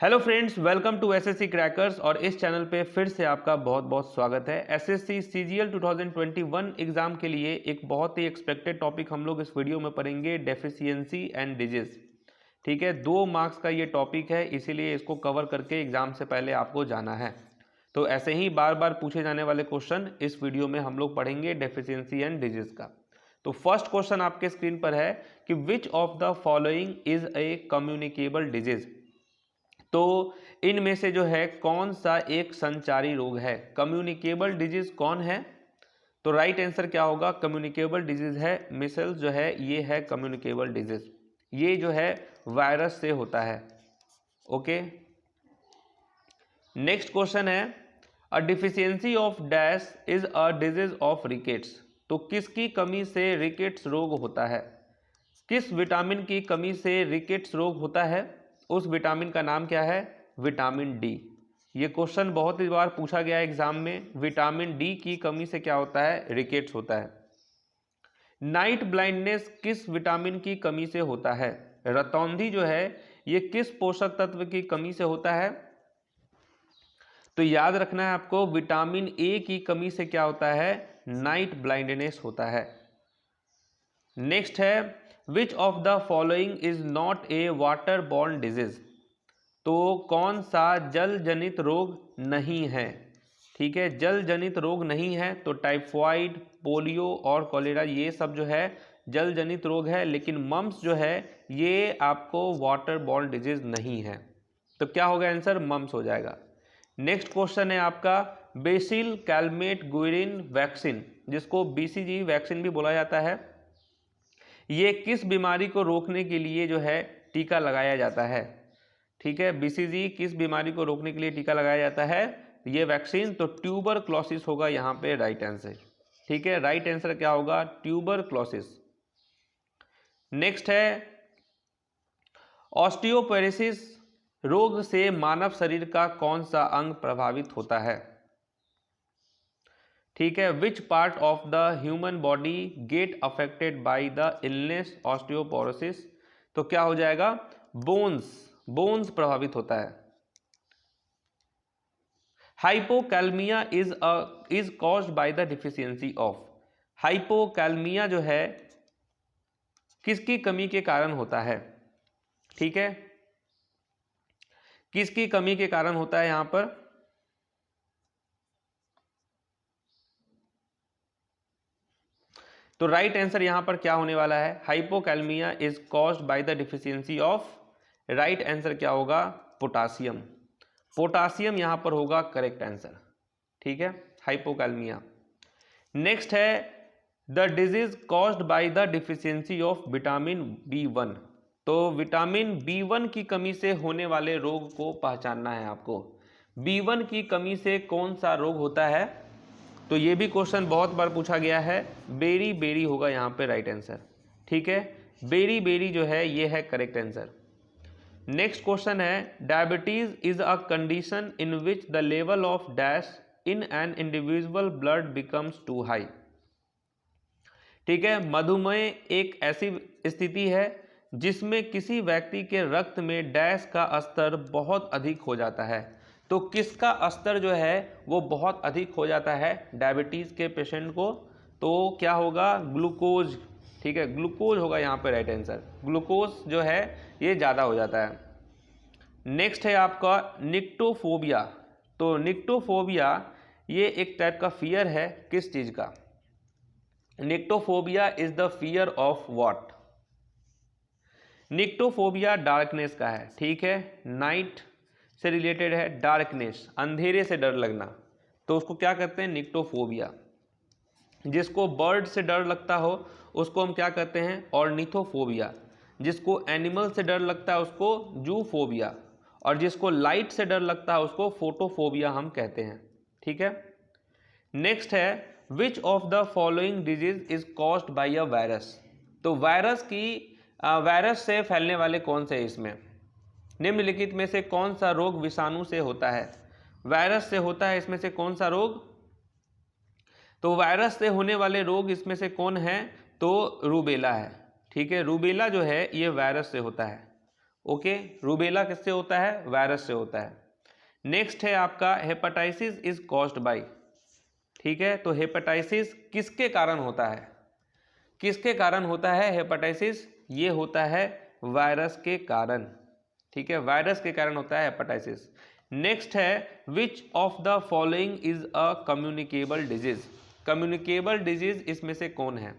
Hello friends, welcome to SSC crackers. और इस channel पे फिर से आपका बहुत बहुत स्वागत है। एसएससी सीजीएल 2021 एग्जाम के लिए एक बहुत ही एक्सपेक्टेड टॉपिक हम लोग इस वीडियो में पढ़ेंगे, डेफिशिएंसी एंड डिजीज। ठीक है, 2 मार्क्स का ये टॉपिक है, इसीलिए इसको कवर करके एग्जाम से पहले आपको जाना है। तो ऐसे ही बार बार पूछे जाने वाले क्वेश्चन इस वीडियो में हम लोग पढ़ेंगे डेफिशिएंसी एंड डिजीज का। तो फर्स्ट क्वेश्चन आपके स्क्रीन पर है कि which of the following is a communicable disease. तो इनमें से जो है कौन सा एक संचारी रोग है? कम्युनिकेबल डिजीज कौन है? तो राइट आंसर क्या होगा? कम्युनिकेबल डिजीज है मिसल्स, जो है ये है कम्युनिकेबल डिजीज। ये जो है वायरस से होता है। ओके, नेक्स्ट क्वेश्चन है a deficiency of dash is a disease of rickets. तो किसकी कमी से रिकेट्स रोग होता है? किस विटामिन की कमी से रिकेट्स रोग होता है? उस विटामिन का नाम क्या है? Vitamin D. ये क्वेश्चन बहुत ही बार पूछा गया है एग्जाम में। विटामिन डी की कमी से क्या होता है? रिकेट्स होता है। नाइट ब्लाइंडनेस किस विटामिन की कमी से होता है? रतौंधी जो है ये किस पोषक तत्व की कमी से होता है? तो याद रखना है आपको, विटामिन ए की कमी से क्या होता है? नाइट ब्लाइंडनेस होता है। नेक्स्ट है which of the following is not a water borne disease. तो कौन सा जल जनित रोग नहीं है? ठीक है, जल जनित रोग नहीं है तो टाइफॉइड, पोलियो और कॉलेरा ये सब जो है जल जनित रोग है, लेकिन मम्स जो है ये आपको वाटर बॉर्न डिजीज नहीं है। तो क्या होगा आंसर? मम्स हो जाएगा। नेक्स्ट क्वेश्चन है आपका बेसिल कैलमेट गुइरिन वैक्सीन, जिसको बीसीजी वैक्सीन भी बोला जाता है। ये किस बीमारी को रोकने के लिए जो है टीका लगाया जाता है? ठीक है, बीसीजी किस बीमारी को रोकने के लिए टीका लगाया जाता है ये वैक्सीन? तो ट्यूबरक्लोसिस होगा यहाँ पे राइट आंसर। ठीक है, राइट आंसर क्या होगा? ट्यूबरक्लोसिस। नेक्स्ट है ऑस्टियोपोरोसिस रोग से मानव शरीर का कौन सा अंग प्रभावित होता है? ठीक है, which part of the human body get affected by the illness osteoporosis. तो क्या हो जाएगा? बोन्स, बोन्स प्रभावित होता है। Hypokalemia is caused by the deficiency of. Hypokalemia जो है किसकी कमी के कारण होता है? ठीक है, किसकी कमी के कारण होता है यहां पर? तो राइट आंसर यहां पर क्या होने वाला है? Hypokalemia is caused by the deficiency of. Right answer क्या होगा? पोटासियम। पोटासियम यहां पर होगा करेक्ट आंसर। ठीक है, हाइपोकैलमिया। नेक्स्ट है the disease caused by the deficiency of vitamin B1। तो विटामिन B1 की कमी से होने वाले रोग को पहचानना है आपको। B1 की कमी से कौन सा रोग होता है? तो ये भी क्वेश्चन बहुत बार पूछा गया है। बेरी बेरी होगा यहाँ पे राइट आंसर। ठीक है, बेरी बेरी जो है ये है करेक्ट आंसर। नेक्स्ट क्वेश्चन है diabetes is a condition in which the level of dash in an individual blood becomes too high. ठीक है, मधुमेह एक ऐसी स्थिति है जिसमें किसी व्यक्ति के रक्त में डैश का स्तर बहुत अधिक हो जाता है। तो किसका स्तर जो है वो बहुत अधिक हो जाता है डायबिटीज के पेशेंट को? तो क्या होगा? ग्लूकोज। ठीक है, ग्लूकोज होगा यहाँ पे राइट आंसर। ग्लूकोज जो है ये ज़्यादा हो जाता है। नेक्स्ट है आपका निक्टोफोबिया। तो निक्टोफोबिया ये एक टाइप का फियर है, किस चीज़ का? Nyctophobia is the fear of what? Nyctophobia darkness का है। ठीक है, नाइट से रिलेटेड है, डार्कनेस अंधेरे से डर लगना, तो उसको क्या कहते हैं? निक्टोफोबिया। जिसको बर्ड से डर लगता हो उसको हम क्या कहते हैं? ऑर्निथोफोबिया। जिसको एनिमल से डर लगता है उसको जूफोबिया, और जिसको लाइट से डर लगता है उसको फोटोफोबिया हम कहते हैं। ठीक है, नेक्स्ट है which of the following disease is caused bye a virus. तो वायरस से फैलने वाले कौन से इसमें निम्नलिखित में से कौन सा रोग विषाणु से होता है? वायरस से होता है इसमें से कौन सा रोग? तो वायरस से होने वाले रोग इसमें से कौन है? तो रूबेला है। ठीक है, रूबेला जो है ये वायरस से होता है। ओके, रूबेला किससे होता है? वायरस से होता है। नेक्स्ट है आपका हेपेटाइटिस इज कॉज्ड बाय, ठीक है, तो हेपेटाइटिस किसके कारण होता है? किसके कारण होता है हेपेटाइटिस? ये होता है वायरस के कारण, ठीक है, वायरस के कारण होता है हेपेटाइटिस। नेक्स्ट है which of the following is a communicable disease? Communicable disease इसमें से कौन है?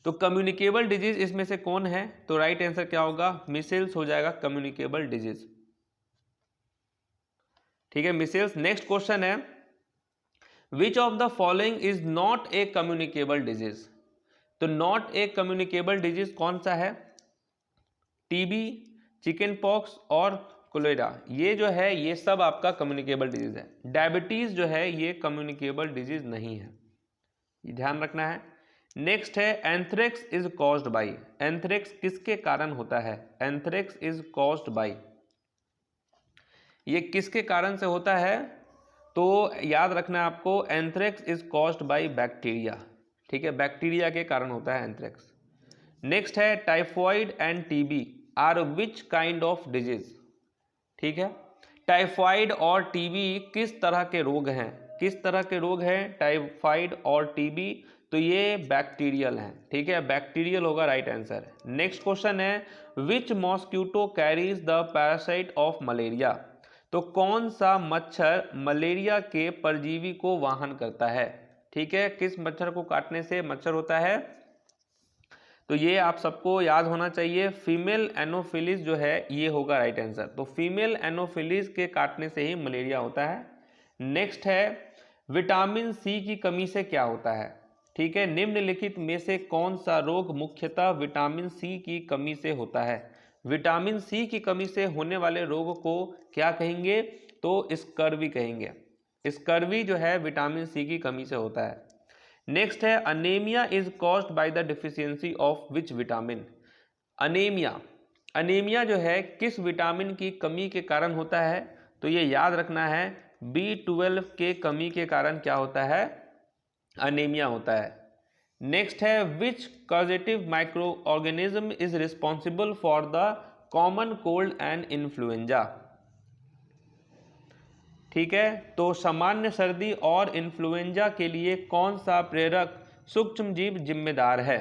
तो कम्युनिकेबल डिजीज इसमें से कौन है? तो राइट आंसर क्या होगा? मिसेल्स हो जाएगा कम्युनिकेबल डिजीज, ठीक है, मिसेल्स। नेक्स्ट क्वेश्चन है which of the following is not a communicable disease? तो नॉट ए कम्युनिकेबल डिजीज कौन सा है? टीबी, चिकन पॉक्स और कोलेरा, ये जो है ये सब आपका कम्युनिकेबल डिजीज है। डायबिटीज जो है ये कम्युनिकेबल डिजीज नहीं है, ये ध्यान रखना है। नेक्स्ट है anthrax is caused bye. Anthrax किसके कारण होता है? एंथ्रेक्स इज कॉज्ड बाय, ये किसके कारण से होता है? तो याद रखना आपको, anthrax is caused by bacteria, ठीक है, बैक्टीरिया के कारण होता है एंथ्रेक्स। नेक्स्ट है typhoid and TB are which kind of disease? ठीक है, टाइफॉइड और टीबी किस तरह के रोग हैं? किस तरह के रोग हैं टाइफॉइड और टीबी? तो ये बैक्टीरियल हैं, ठीक है, बैक्टीरियल होगा राइट आंसर। नेक्स्ट क्वेश्चन है which mosquito carries the parasite of malaria? तो कौन सा मच्छर मलेरिया के परजीवी को वाहन करता है? ठीक है, किस मच्छर को काटने से मच्छर होता है? तो ये आप सबको याद होना चाहिए, फीमेल एनोफिलिस जो है ये होगा राइट आंसर। तो फीमेल एनोफिलिस के काटने से ही मलेरिया होता है। नेक्स्ट है विटामिन सी की कमी से क्या होता है? ठीक है, निम्नलिखित में से कौन सा रोग मुख्यतः विटामिन सी की कमी से होता है? विटामिन सी की कमी से होने वाले रोग को क्या कहेंगे? तो स्कर्वी कहेंगे। स्कर्वी जो है विटामिन सी की कमी से होता है। नेक्स्ट है anaemia is caused by the deficiency of which vitamin? Anaemia, anaemia जो है किस विटामिन की कमी के कारण होता है? तो ये याद रखना है B12 के कमी के कारण क्या होता है? अनीमिया होता है। नेक्स्ट है which causative microorganism is responsible for the common cold and influenza? ठीक है, तो सामान्य सर्दी और इन्फ्लुएंजा के लिए कौन सा प्रेरक सूक्ष्मजीव जिम्मेदार है?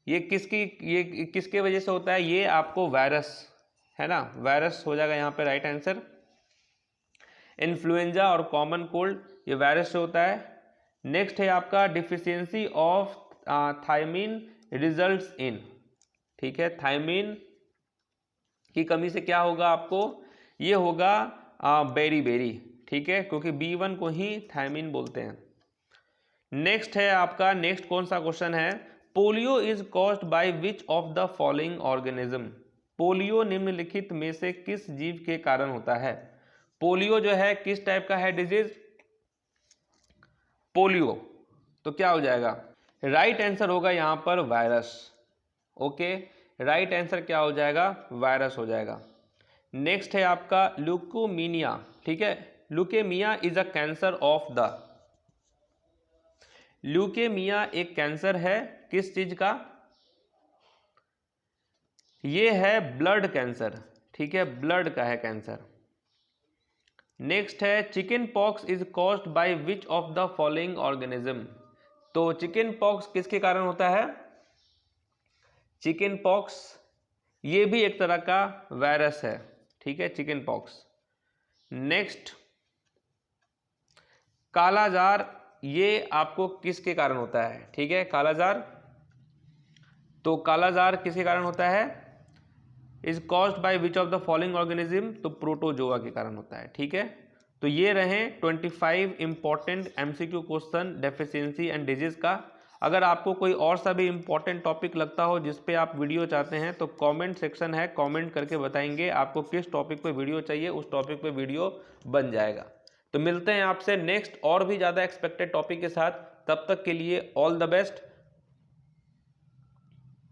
ये किसके वजह से होता है? ये आपको वायरस है ना, वायरस हो जाएगा यहाँ पे राइट आंसर। इन्फ्लुएंजा और कॉमन कोल्ड ये वायरस से होता है। नेक्स्ट है आपका deficiency of thiamine results in, ठीक है, थायमीन की कमी से क्या होगा आपको? ये होगा बेरी बेरी, ठीक है, क्योंकि B1 को ही थायमीन बोलते हैं। नेक्स्ट है आपका, नेक्स्ट कौन सा क्वेश्चन है polio is caused by which of the following organism? Polio निम्नलिखित में से किस जीव के कारण होता है? पोलियो जो है किस टाइप का है डिजीज? पोलियो, तो क्या हो जाएगा? राइट आंसर होगा यहां पर वायरस। ओके, राइट आंसर क्या हो जाएगा? वायरस हो जाएगा। नेक्स्ट है आपका ल्यूकोमीनिया, ठीक है, leukaemia is a cancer of the, leukaemia एक कैंसर है किस चीज का? ये है ब्लड कैंसर, ठीक है, ब्लड का है कैंसर। नेक्स्ट है chicken pox is caused by which of the following organism? तो चिकन पॉक्स किसके कारण होता है? चिकन पॉक्स ये भी एक तरह का वायरस है, ठीक है, चिकन पॉक्स। नेक्स्ट कालाजार, ये आपको किसके कारण होता है? ठीक है, कालाजार, तो कालाजार किसके कारण होता है? Is caused by which of the following organism? तो प्रोटोजोआ के कारण होता है, ठीक है। तो ये रहे 25 important MCQ question deficiency and disease का। अगर आपको कोई और सा भी इंपॉर्टेंट टॉपिक लगता हो जिस पे आप वीडियो चाहते हैं तो कमेंट सेक्शन है, कमेंट करके बताएंगे आपको किस टॉपिक पे वीडियो चाहिए, उस टॉपिक पे वीडियो बन जाएगा। तो मिलते हैं आपसे नेक्स्ट और भी ज़्यादा एक्सपेक्टेड टॉपिक के साथ, तब तक के लिए ऑल द बेस्ट।